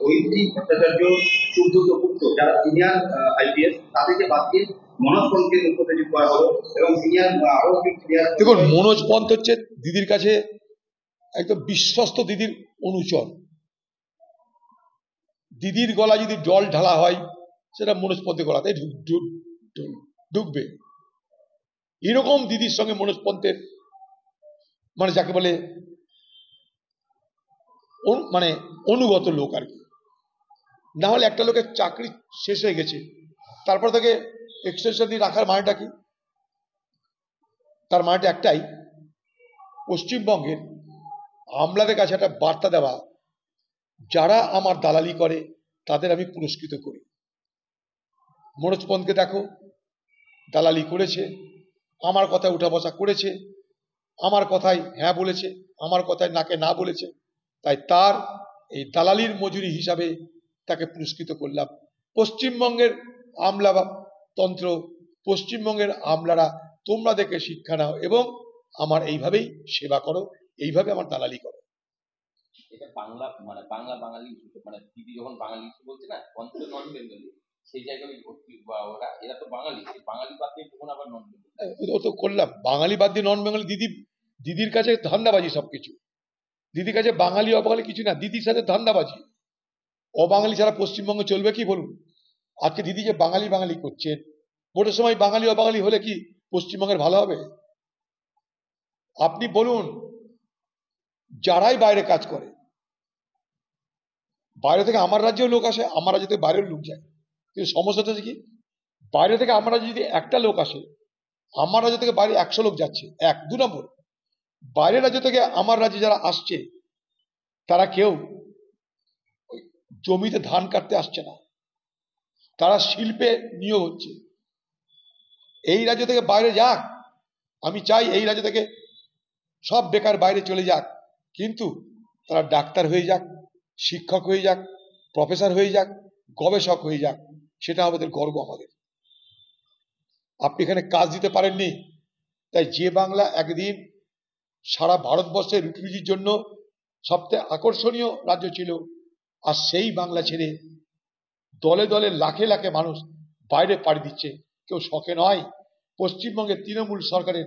ঐটি ভট্টাচার্য, সুব্রত গুপ্ত যারা senior IPS, তাদেরকে বাদ দিয়ে মনোজ পন্থকে মুখ্য সচিব করা হলো এবং সিনিয়র আরো সিনিয়র। দেখুন, মনোজ পন্থ হচ্ছে দিদির কাছে একদম বিশ্বস্ত দিদির অনুচর। দিদির গলা যদি জল ঢালা হয় সেটা মনোজ পন্থের গলাতে ঢুকবে। এরকম দিদির সঙ্গে মনোজ পন্থের মানে যাকে বলে মানে অনুগত লোক আর কি। না হলে একটা লোকের চাকরি শেষ হয়ে গেছে, তারপর তাকে এক্সটেনশন দিয়ে রাখার মানেটা কি? তার মানেটা একটাই, পশ্চিমবঙ্গের আমলাদের কাছে একটা বার্তা দেওয়া, যারা আমার দালালি করে তাদের আমি পুরস্কৃত করি। মনোজ পন্থকে দেখো, দালালি করেছে, আমার কথায় উঠা বসা করেছে, আমার কথায় হ্যাঁ বলেছে, আমার কথায় নাকে না বলেছে, তাই তার এই দালালির মজুরি হিসাবে তাকে পুরস্কৃত করলাম। পশ্চিমবঙ্গের আমলা তন্ত্র, পশ্চিমবঙ্গের আমলারা তোমরা দেখে শিক্ষা নাও এবং আমার এইভাবেই সেবা করো, এইভাবে আমার দালালি করো। এটা বাংলা মানে বাংলা বাঙালি মানে দিদি যখন বাঙালি বলছে না, অন্তত নন বেঙ্গলি, সেই জায়গায় ওরা এরা তো বাঙালি, বাঙালি বাদ দিয়ে তখন আবার নন বেঙ্গলি। ও তো করলাম, বাঙালি বাদ দিয়ে নন বেঙ্গলি। দিদির কাছে ধান্দাবাজি সবকিছু। দিদির কাছে বাঙালি অবাঙালি কিছু না, দিদির সাথে ধান্দাবাজি। অবাঙালি ছাড়া পশ্চিমবঙ্গে চলবে কি বলুন? আজকে দিদি যে বাঙালি বাঙালি করছেন, ভোটের সময় বাঙালি অবাঙালি হলে কি পশ্চিমবঙ্গের ভালো হবে? আপনি বলুন, যারাই বাইরে কাজ করে, বাইরে থেকে আমার রাজ্যেও লোক আসে, আমার রাজ্য থেকে বাইরেও লোক যায়, কিন্তু সমস্যাটা হচ্ছে কি, বাইরে থেকে আমার রাজ্যে যদি একটা লোক আসে, আমার রাজ্য থেকে বাইরে 100 লোক যাচ্ছে। 2 নম্বর, বাইরের রাজ্য থেকে আমার রাজ্যে যারা আসছে তারা কেউ জমিতে ধান কাটতে আসছে না, তারা শিল্পে নিয়োগ হচ্ছে। এই রাজ্য থেকে বাইরে যাক, আমি চাই এই রাজ্য থেকে সব বেকার বাইরে চলে যাক, কিন্তু তারা ডাক্তার হয়ে যাক, শিক্ষক হয়ে যাক, প্রফেসর হয়ে যাক, গবেষক হয়ে যাক, সেটা আমাদের গর্ব। আমাদের আপনি এখানে কাজ দিতে পারেননি, তাই যে বাংলা একদিন সারা ভারতবর্ষের রুটি রুজির জন্য সবচেয়ে আকর্ষণীয় রাজ্য ছিল, আর সেই বাংলা ছেড়ে দলে দলে লাখে লাখে মানুষ বাইরে পাড়ি দিচ্ছে। কেউ শখে নয়, পশ্চিমবঙ্গের তৃণমূল সরকারের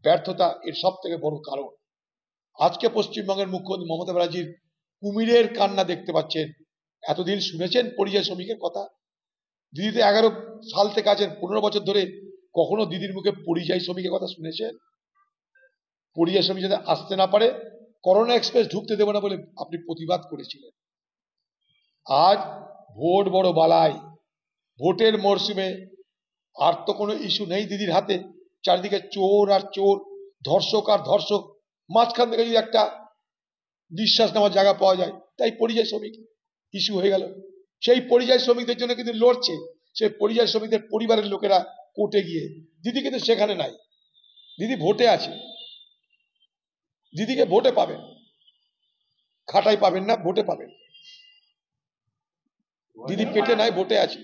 ব্যর্থতা এর সব থেকে বড় কারণ। আজকে পশ্চিমবঙ্গের মুখ্যমন্ত্রী মমতা ব্যানার্জির কুমিরের কান্না দেখতে পাচ্ছেন। এতদিন শুনেছেন পরিযায়ী শ্রমিকের কথা? দিদি তো 11 সাল থেকে আছেন, 15 বছর ধরে কখনো দিদির মুখে পরিযায়ী শ্রমিকের কথা শুনেছেন? পরিযায়ী শ্রমিক যাতে আসতে না পারে, করোনা এক্সপ্রেস ঢুকতে দেব না বলে আপনি প্রতিবাদ করেছিলেন। আজ ভোট বড় বালাই, ভোটের মরশুমে আর তো কোনো ইস্যু নেই দিদির হাতে। চারিদিকে চোর আর চোর, ধর্ষক আর ধর্ষক, মাঝখান থেকে যদি একটা নিঃশ্বাস নেওয়ার জায়গা পাওয়া যায়, তাই পরিযায়ী শ্রমিক ইস্যু হয়ে গেল। সেই পরিযায়ী শ্রমিকদের জন্য কিন্তু লড়ছে সেই পরিযায়ী শ্রমিকদের পরিবারের লোকেরা কোর্টে গিয়ে। দিদি কিন্তু সেখানে নাই, দিদি ভোটে আছে। দিদিকে ভোটে পাবেন, খাটাই পাবেন না, ভোটে পাবেন। দিদি পেটে নাই, ভোটে আছে।